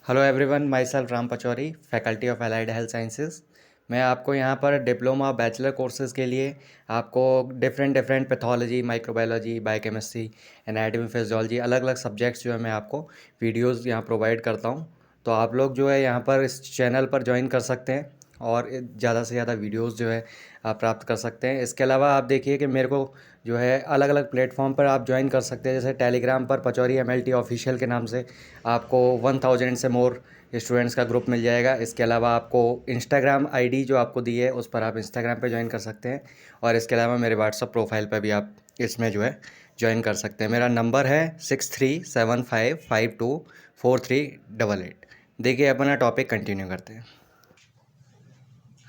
Hello everyone, my self Ram Pachauri, faculty of allied health sciences. मैं आपको यहाँ पर डिप्लोमा बैचलर कोर्सेज़ के लिए आपको different pathology, microbiology, biochemistry, anatomy, physiology, अलग अलग सब्जेक्ट्स जो है मैं आपको वीडियोज़ यहाँ प्रोवाइड करता हूँ। तो आप लोग जो है यहाँ पर इस चैनल पर ज्वाइन कर सकते हैं और ज़्यादा से ज़्यादा वीडियोज़ जो है आप प्राप्त कर सकते हैं। इसके अलावा आप देखिए कि मेरे को जो है अलग अलग प्लेटफॉर्म पर आप ज्वाइन कर सकते हैं। जैसे टेलीग्राम पर पचौरी MLT ऑफिशियल के नाम से आपको 1000 से मोर स्टूडेंट्स का ग्रुप मिल जाएगा। इसके अलावा आपको इंस्टाग्राम आईडी जो आपको दी है उस पर आप इंस्टाग्राम पे ज्वाइन कर सकते हैं। और इसके अलावा मेरे व्हाट्सअप प्रोफाइल पर भी आप इसमें जो है ज्वाइन कर सकते हैं। मेरा नंबर है 6375524388। देखिए अपना टॉपिक कंटिन्यू करते हैं।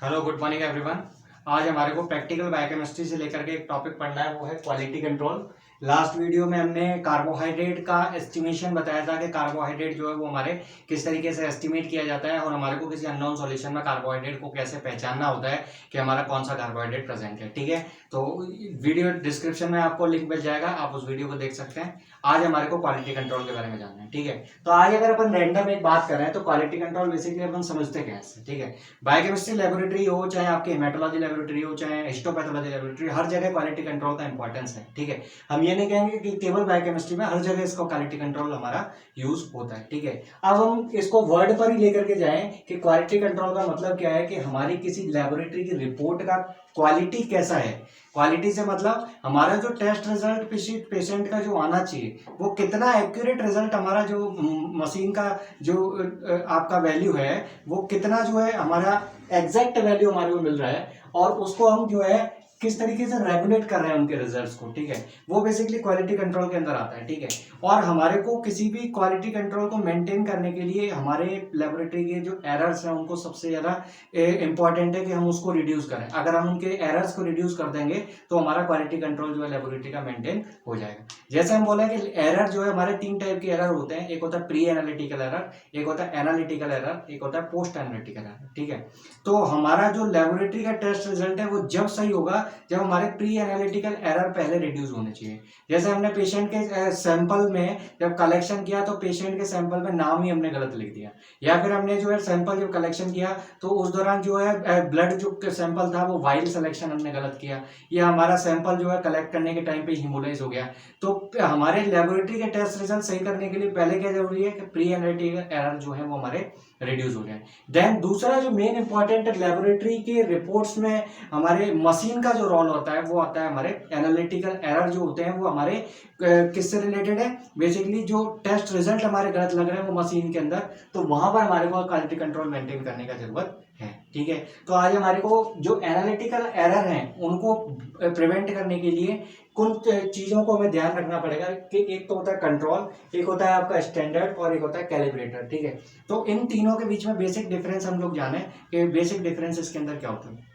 Hello, good morning everyone. आज हमारे को प्रैक्टिकल बायोकेमिस्ट्री से लेकर के एक टॉपिक पढ़ना है, वो है क्वालिटी कंट्रोल। लास्ट वीडियो में हमने कार्बोहाइड्रेट का एस्टिमेशन बताया था कि कार्बोहाइड्रेट जो है वो हमारे किस तरीके से एस्टिमेट किया जाता है और हमारे को किसी अननोन सॉल्यूशन में कार्बोहाइड्रेट को कैसे पहचानना होता है कि हमारा कौन सा कार्बोहाइड्रेट प्रेजेंट है। ठीक है, तो वीडियो डिस्क्रिप्शन में आपको लिंक मिल जाएगा, आप उस वीडियो को देख सकते हैं। आज हमारे को क्वालिटी कंट्रोल के बारे में जानना है। ठीक है, तो आज अगर अपन रैंडम एक बात करें तो क्वालिटी कंट्रोल बेसिकली अपन समझते कैसे। ठीक है, बायोकेमिस्ट्री लेबोरेटरी हो, चाहे आपकी हेमेटोलॉजी लेबोरेटरी हो, चाहे हिस्टोपैथोलॉजी लेबोरेटरी, हर जगह क्वालिटी कंट्रोल का इंपॉर्टेंस है। ठीक है, हम ये नहीं कहेंगे कि केवल बायोकेमिस्ट्री में, हर जगह इसका क्वालिटी कंट्रोल हमारा यूज होता है। ठीक है, अब हम इसको वर्ड पर ही लेकर के जाएं कि क्वालिटी कंट्रोल का मतलब क्या है, कि हमारी किसी लेबोरेटरी की रिपोर्ट का क्वालिटी कैसा है। क्वालिटी से मतलब हमारा जो टेस्ट रिजल्ट पेशेंट का जो आना चाहिए वो कितना एक्यूरेट रिजल्ट, हमारा जो मशीन का जो आपका वैल्यू है वो कितना जो है हमारा एग्जैक्ट वैल्यू हमारे को मिल रहा है, और उसको हम जो है किस तरीके से रेगुलेट कर रहे हैं उनके रिजल्ट्स को। ठीक है, वो बेसिकली क्वालिटी कंट्रोल के अंदर आता है। ठीक है, और हमारे को किसी भी क्वालिटी कंट्रोल को मेंटेन करने के लिए हमारे लेबोरेटरी के जो एरर्स हैं उनको सबसे ज्यादा इंपॉर्टेंट है कि हम उसको रिड्यूस करें। अगर हम उनके एरर्स को रिड्यूस कर देंगे तो हमारा क्वालिटी कंट्रोल जो है लेबोरेटरी का मेंटेन हो जाएगा। जैसे हम बोले कि एरर जो है, हमारे 3 टाइप के एरर होते हैं। एक होता है प्री एनालिटिकल एरर, एक होता है एनालिटिकल एरर, एक होता है पोस्ट एनालिटिकल एरर। ठीक है, तो हमारा जो लेबोरेटरी का टेस्ट रिजल्ट है वो जब सही होगा जब हमारे प्री एनालिटिकल एरर पहले रिड्यूस होने चाहिए। जैसे हमने पेशेंट के सैंपल में जब कलेक्शन किया तो पेशेंट के सैंपल में नाम ही हमने गलत लिख दिया, या फिर हमने जो है सैंपल जब कलेक्शन किया तो उस दौरान जो है ब्लड जो सैंपल था वो वाइल्ड सिलेक्शन हमने गलत किया, या हमारा सैंपल जो है कलेक्ट करने के टाइम पे हीमोलाइज हो गया। तो हमारे लेबोरेटरी के टेस्ट रिजल्ट सही करने के लिए पहले क्या जरूरी है कि प्री एनालिटिकल एरर जो है वो हमारे रिड्यूस हो जाए। देन दूसरा जो मेन इंपॉर्टेंट लेबोरेटरी के रिपोर्ट्स में हमारे मशीन का जो रोल होता है वो आता है, हमारे एनालिटिकल एरर जो होते हैं वो हमारे किससे रिलेटेड है, बेसिकली जो टेस्ट रिजल्ट हमारे गलत लग रहे हैं वो मशीन के अंदर, तो वहां पर हमारे को क्वालिटी कंट्रोल मेंटेन करने का जरूरत है। ठीक है, तो आज हमारे को जो एनालिटिकल एरर हैं उनको प्रिवेंट करने के लिए कुछ चीजों को हमें ध्यान रखना पड़ेगा कि एक तो होता है कंट्रोल, एक होता है आपका स्टैंडर्ड, और एक होता है कैलिब्रेटर। ठीक है, तो इन तीनों के बीच में बेसिक डिफरेंस हम लोग जाने कि बेसिक डिफरेंस इसके अंदर क्या होता है।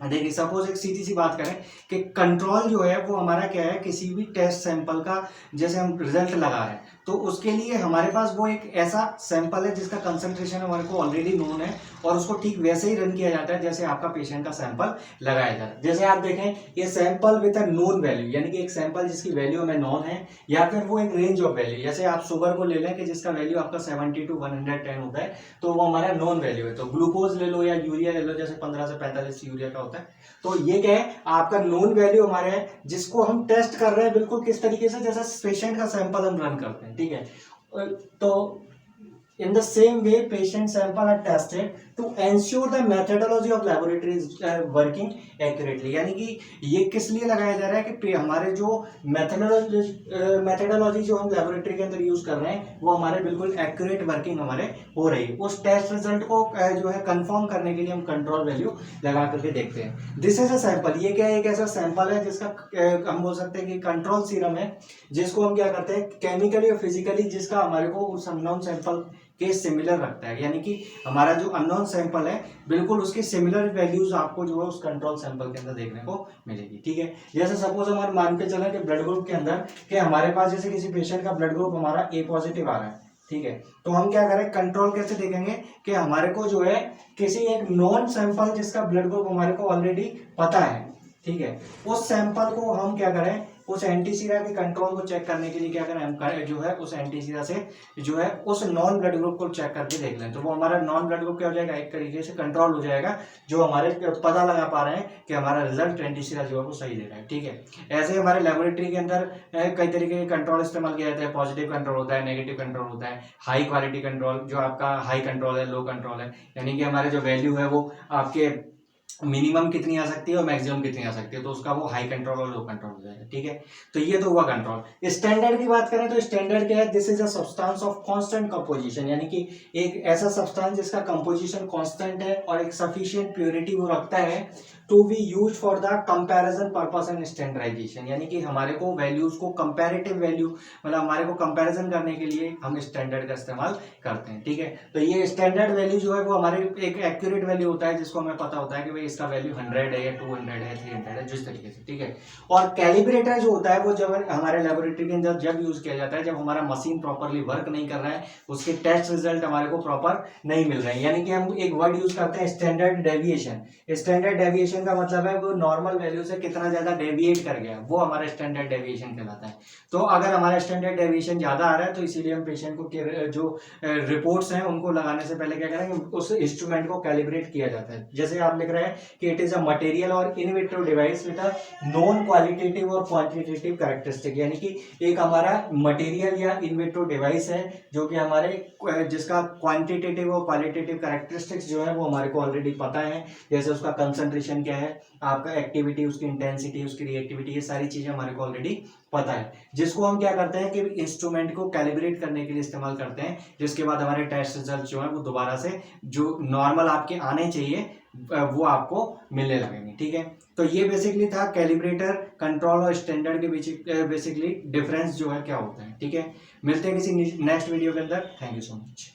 देखिए, सपोज एक सीधी सी बात करें कि कंट्रोल जो है वो हमारा क्या है, किसी भी टेस्ट सैंपल का जैसे हम रिजल्ट लगा रहे हैं तो उसके लिए हमारे पास वो एक ऐसा सैंपल है जिसका कंसंट्रेशन हमारे को ऑलरेडी नोन है, और उसको ठीक वैसे ही रन किया जाता है जैसे आपका पेशेंट का सैंपल लगाया जाता है। जैसे आप देखें, ये sample with a known value, यानी कि एक सैंपल जिसकी वैल्यू हमें नॉन है, या फिर वो एक रेंज ऑफ वैल्यू, जैसे आप शुगर को ले लें कि जिसका वैल्यू आपका 70 to 110 होता है, तो वो हमारा नॉन वैल्यू है। तो ग्लूकोज ले लो या यूरिया ले लो, जैसे 15 से 45 यूरिया का होता है, तो ये क्या है, आपका नोन वैल्यू हमारे है जिसको हम टेस्ट कर रहे हैं बिल्कुल किस तरीके से, जैसे पेशेंट का सैंपल हम रन करते हैं। ठीक है, तो in the same way patient sample are tested to ensure the methodology of laboratory is working accurately। यानी कि ये किस लिए लगाया जा रहा है कि हमारे जो मेथोडोलॉजी जो हम लेबोरेटरी के अंदर यूज कर रहे हैं वो हमारे बिल्कुल एक्यूरेट वर्किंग हमारे हो रही है। उस टेस्ट रिजल्ट को जो है कंफर्म करने के लिए हम कंट्रोल वैल्यू लगा करके देखते हैं। दिस इज अ सैंपल, ये क्या है, एक ऐसा सैंपल है जिसका हम बोल सकते हैं कि कंट्रोल सीरम है, जिसको हम क्या करते हैं केमिकली और फिजिकली, जिसका हमारे को उस अननोन सैंपल के सिमिलर रखता है, यानी कि हमारा जो अननोन सैंपल है बिल्कुल उसकी सिमिलर वैल्यूज आपको जो है उस कंट्रोल सैंपल के अंदर देखने को मिलेगी। ठीक है, जैसे सपोज हमारे मान के चले कि ब्लड ग्रुप के अंदर कि हमारे पास जैसे किसी पेशेंट का ब्लड ग्रुप हमारा ए पॉजिटिव आ रहा है। ठीक है, तो हम क्या करें, कंट्रोल कैसे देखेंगे कि हमारे को जो है किसी एक नॉन सैंपल जिसका ब्लड ग्रुप हमारे को ऑलरेडी पता है, ठीक है, उस सैंपल को हम क्या करें, उस एंटी सीरा के कंट्रोल को चेक करने के लिए क्या करें, हम जो है उस एंटी सीरा से जो है उस नॉन ब्लड ग्रुप को चेक करके देख लें, तो वो हमारा नॉन ब्लड ग्रुप क्या हो जाएगा, एक तरीके से कंट्रोल हो जाएगा, जो हमारे पता लगा पा रहे हैं कि हमारा रिजल्ट एंटी सीरा जो है वो सही दे रहा है। ठीक है, ऐसे हमारे लेबोरेटरी के अंदर कई तरीके के कंट्रोल इस्तेमाल किया जाता है। पॉजिटिव कंट्रोल होता है, नेगेटिव कंट्रोल होता है, हाई क्वालिटी कंट्रोल जो आपका हाई कंट्रोल है, लो कंट्रोल है, यानी कि हमारे जो वैल्यू है वो आपके मिनिमम कितनी आ सकती है और मैक्सिमम कितनी आ सकती है, तो उसका वो हाई कंट्रोल और लो कंट्रोल हो जाएगा। ठीक है, तो ये तो हुआ कंट्रोल। स्टैंडर्ड की बात करें तो स्टैंडर्ड क्या है, this is a substance of constant composition, यानी कि एक ऐसा सब्सटेंस जिसका कंपोजिशन कांस्टेंट है और एक सफिशिएंट प्योरिटी वो रखता है to be use for the comparison purpose and standardisation, यानी कि हमारे को वैल्यूज को कंपैरेटिव वैल्यू मतलब हमारे को कंपैरिजन करने के लिए हम स्टैंडर्ड का इस्तेमाल करते हैं। ठीक है, तो ये स्टैंडर्ड वैल्यू जो है वो हमारे एक एक्यूरेट वैल्यू होता है जिसको हमें पता होता है कि भाई इसका वैल्यू 100 है या 200 है 300 है, जिस तरीके से। ठीक है, और कैलिब्रेटर जो होता है वो जब हमारे लेबोरेटरी के अंदर जब यूज किया जाता है जब हमारा मशीन प्रॉपरली वर्क नहीं कर रहा है, उसके टेस्ट रिजल्ट हमारे को प्रॉपर नहीं मिल रहे हैं, यानी कि हम एक वर्ड यूज करते हैं स्टैंडर्ड डेविएशन। स्टैंडर्ड डेविएशन का मतलब है वो नॉर्मल वैल्यू से कितना ज्यादा डेविएट कर गया, वो हमारा स्टैंडर्ड डेविएशन कहलाता है। तो अगर हमारा स्टैंडर्ड डेविएशन ज्यादा आ रहा है तो इसीलिए हम पेशेंट को जो रिपोर्ट्स हैं उनको लगाने से पहले क्या करेंगे, उस इंस्ट्रूमेंट को कैलिब्रेट किया जाता है। जैसे आप लिख रहे हैं कि इट इज अ मटेरियल और in vitro device with a non qualitative और क्वांटिटेटिव कैरेक्टरिस्टिक, यानी कि एक हमारा मटेरियल या इन विट्रो डिवाइस है जो कि हमारे जिसका क्वांटिटेटिव और क्वालिटेटिव कैरेक्टरिस्टिक्स जो है वो हमारे को ऑलरेडी पता है, जैसे उसका कंसंट्रेशन क्या है, आपका एक्टिविटी, उसकी इंटेंसिटी, उसकी रिएक्टिविटी, ये सारी चीजें हमारे को ऑलरेडी पता है, जिसको हम क्या करते हैं कि इंस्ट्रूमेंट को कैलिब्रेट करने के लिए इस्तेमाल करते हैं, जिसके बाद हमारे टेस्ट रिजल्ट जो है वो दोबारा से जो नॉर्मल आपके आने चाहिए वो आपको मिलने लगेंगे। ठीक है, तो ये बेसिकली था कैलिब्रेटर, कंट्रोल और स्टैंडर्ड के बेसिकली डिफरेंस जो है क्या होता है। ठीक है, मिलते हैं किसी नेक्स्ट वीडियो के अंदर। Thank you so much.